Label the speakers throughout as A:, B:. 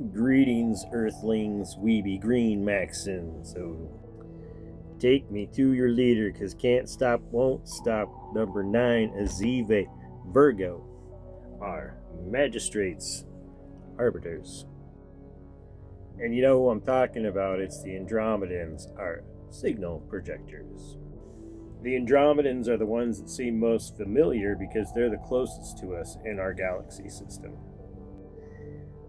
A: Greetings, Earthlings, we be Green Maxon. So take me to your leader, cause can't stop, won't stop. Number 9, Azive Virgo, our magistrates, arbiters. And you know who I'm talking about, it's the Andromedans, our signal projectors. The Andromedans are the ones that seem most familiar because they're the closest to us in our galaxy system.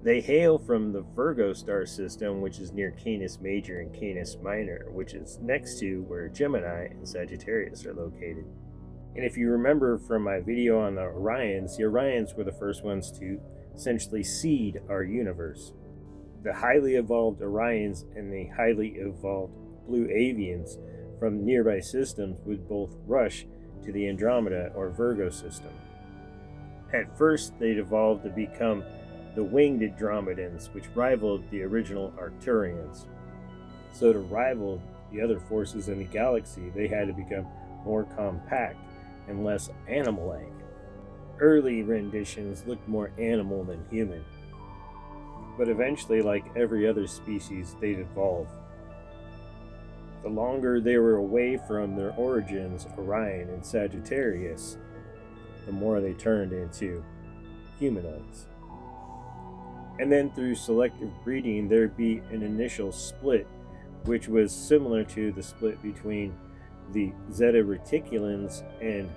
A: They hail from the Virgo star system, which is near Canis Major and Canis Minor, which is next to where Gemini and Sagittarius are located. And if you remember from my video on the Orions were the first ones to essentially seed our universe. The highly evolved Orions and the highly evolved Blue Avians from nearby systems would both rush to the Andromeda or Virgo system. At first, they'd evolved to become the winged Andromedans, which rivaled the original Arcturians. So to rival the other forces in the galaxy, they had to become more compact and less animal-like. Early renditions looked more animal than human. But eventually, like every other species, they'd evolve. The longer they were away from their origins, Orion and Sagittarius, the more they turned into humanoids. And then through selective breeding, there'd be an initial split, which was similar to the split between the Zeta Reticulans and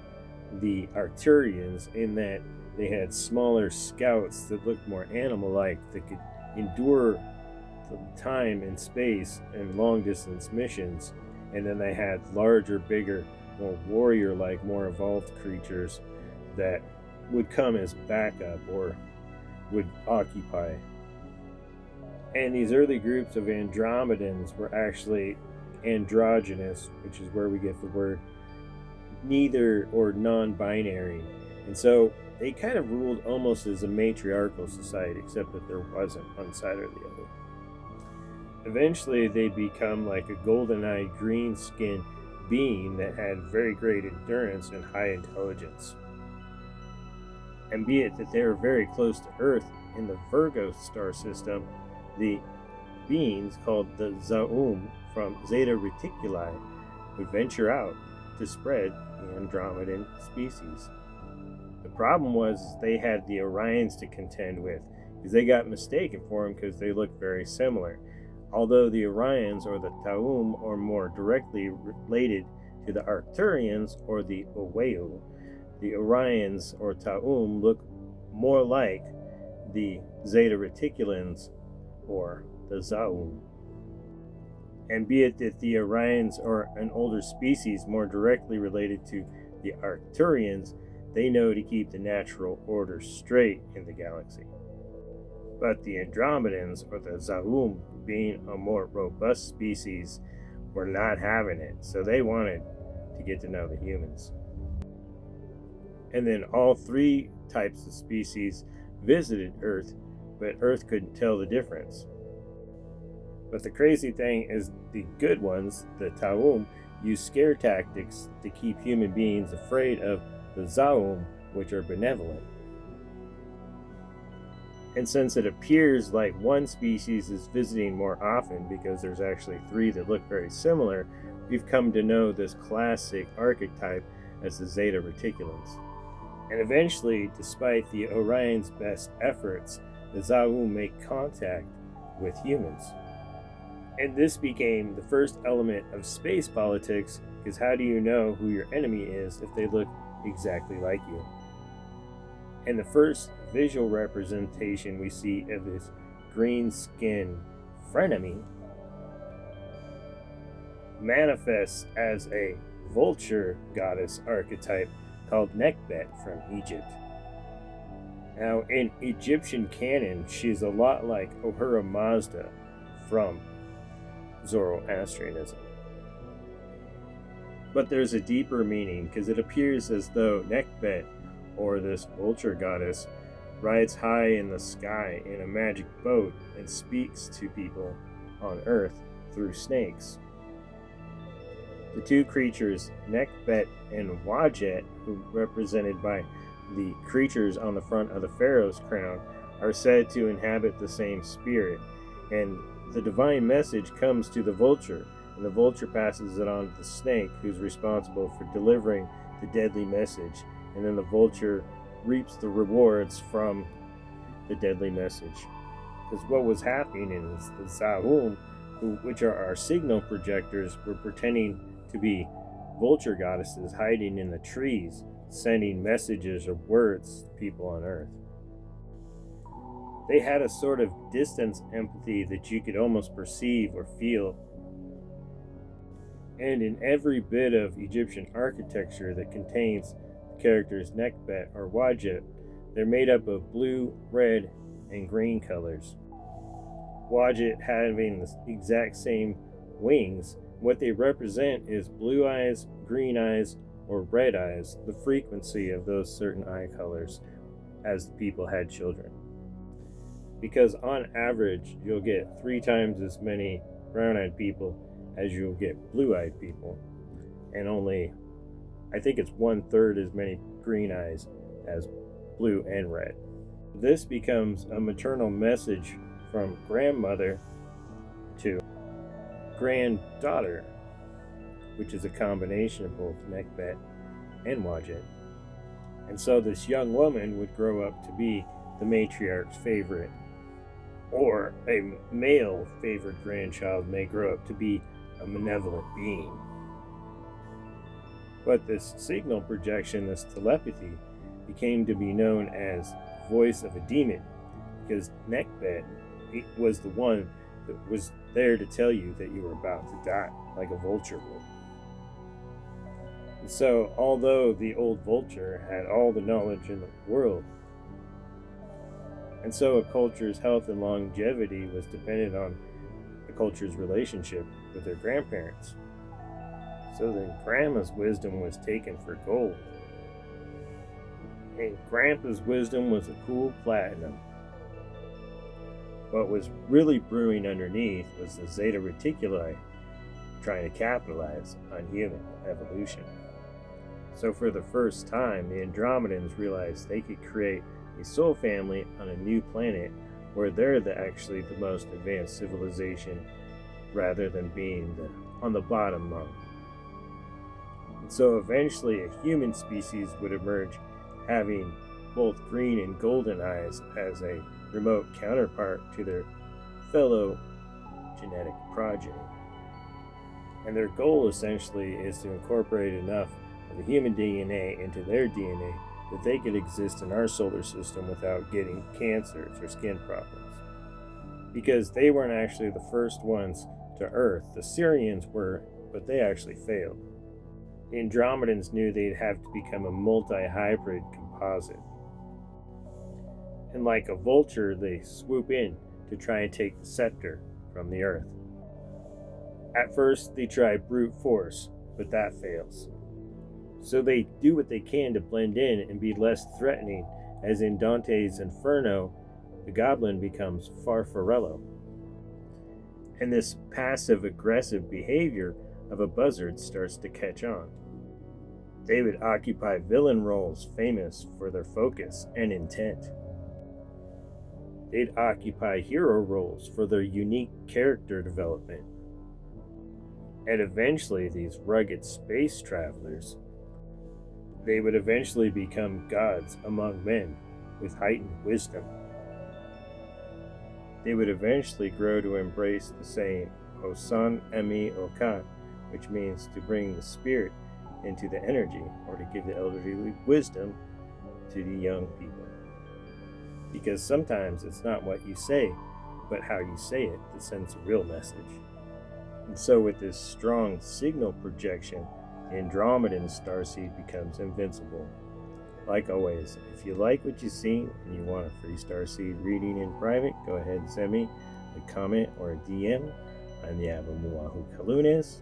A: the Arcturians, in that they had smaller scouts that looked more animal-like, that could endure the time and space and long-distance missions. And then they had larger, bigger, more warrior-like, more evolved creatures that would come as backup or would occupy. And these early groups of Andromedans were actually androgynous, which is where we get the word neither or non-binary. And so they kind of ruled almost as a matriarchal society, except that there wasn't one side or the other. Eventually, they become like a golden-eyed, green-skinned being that had very great endurance and high intelligence. And be it that they were very close to Earth in the Virgo star system, the beings called the Zaum from Zeta Reticuli would venture out to spread the Andromedan species. The problem was they had the Orions to contend with, because they got mistaken for them because they looked very similar. Although the Orions or the Taum are more directly related to the Arcturians or the Oweu, the Orions or Taum look more like the Zeta Reticulans or the Zaum. And be it that the Orions are an older species more directly related to the Arcturians, they know to keep the natural order straight in the galaxy. But the Andromedans or the Zaum, being a more robust species, were not having it, so they wanted to get to know the humans. And then all three types of species visited Earth, but Earth couldn't tell the difference. But the crazy thing is the good ones, the Taum, use scare tactics to keep human beings afraid of the Zaum, which are benevolent. And since it appears like one species is visiting more often because there's actually three that look very similar, we've come to know this classic archetype as the Zeta Reticulans. And eventually, despite the Orion's best efforts, the Zaum make contact with humans. And this became the first element of space politics, because how do you know who your enemy is if they look exactly like you? And the first visual representation we see of this green-skinned frenemy manifests as a vulture goddess archetype called Nekhbet from Egypt. Now, in Egyptian canon, she's a lot like Ahura Mazda from Zoroastrianism. But there's a deeper meaning, because it appears as though Nekhbet, or this vulture goddess, rides high in the sky in a magic boat and speaks to people on Earth through snakes. The two creatures, Nekhbet and Wadjet, who represented by the creatures on the front of the pharaoh's crown, are said to inhabit the same spirit, and the divine message comes to the vulture, and the vulture passes it on to the snake, who's responsible for delivering the deadly message, and then the vulture reaps the rewards from the deadly message. Because what was happening is the Sahum, which are our signal projectors, were pretending to be vulture goddesses hiding in the trees, sending messages or words to people on Earth. They had a sort of distance empathy that you could almost perceive or feel. And in every bit of Egyptian architecture that contains the characters Nekbet or Wadjet, they're made up of blue, red, and green colors. Wadjet having the exact same wings. What they represent is blue eyes, green eyes, or red eyes, the frequency of those certain eye colors as the people had children. Because on average, you'll get 3 times as many brown-eyed people as you'll get blue-eyed people, and only, I think it's 1/3 as many green eyes as blue and red. This becomes a maternal message from grandmother to granddaughter, which is a combination of both Nekbet and Wadjet. And so this young woman would grow up to be the matriarch's favorite, or a male favorite grandchild may grow up to be a malevolent being. But this signal projection, this telepathy, became to be known as voice of a demon, because Nekbet was the one that was there to tell you that you were about to die, like a vulture would. And so, although the old vulture had all the knowledge in the world, and so a culture's health and longevity was dependent on the culture's relationship with their grandparents. So then grandma's wisdom was taken for gold, and grandpa's wisdom was a cool platinum. What was really brewing underneath was the Zeta Reticuli trying to capitalize on human evolution. So for the first time, the Andromedans realized they could create a soul family on a new planet where they're actually the most advanced civilization rather than being on the bottom rung. And so eventually a human species would emerge having both green and golden eyes as a remote counterpart to their fellow genetic progeny. And their goal essentially is to incorporate enough of the human DNA into their DNA that they could exist in our solar system without getting cancers or skin problems. Because they weren't actually the first ones to Earth. The Sirians were, but they actually failed. The Andromedans knew they'd have to become a multi-hybrid composite. And like a vulture, they swoop in to try and take the scepter from the Earth. At first, they try brute force, but that fails. So they do what they can to blend in and be less threatening, as in Dante's Inferno, the goblin becomes Farfarello. And this passive-aggressive behavior of a buzzard starts to catch on. They would occupy villain roles famous for their focus and intent. They'd occupy hero roles for their unique character development. And eventually, these rugged space travelers, they would eventually become gods among men with heightened wisdom. They would eventually grow to embrace the saying, Osan Emi Okan, which means to bring the spirit into the energy, or to give the elderly wisdom to the young people. Because sometimes it's not what you say, but how you say it that sends a real message. And so with this strong signal projection, the Andromedan starseed becomes invincible. Like always, if you like what you see and you want a free starseed reading in private, go ahead and send me a comment or a DM. I'm the Abu Muahu Kalunes.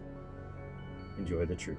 A: Enjoy the truth.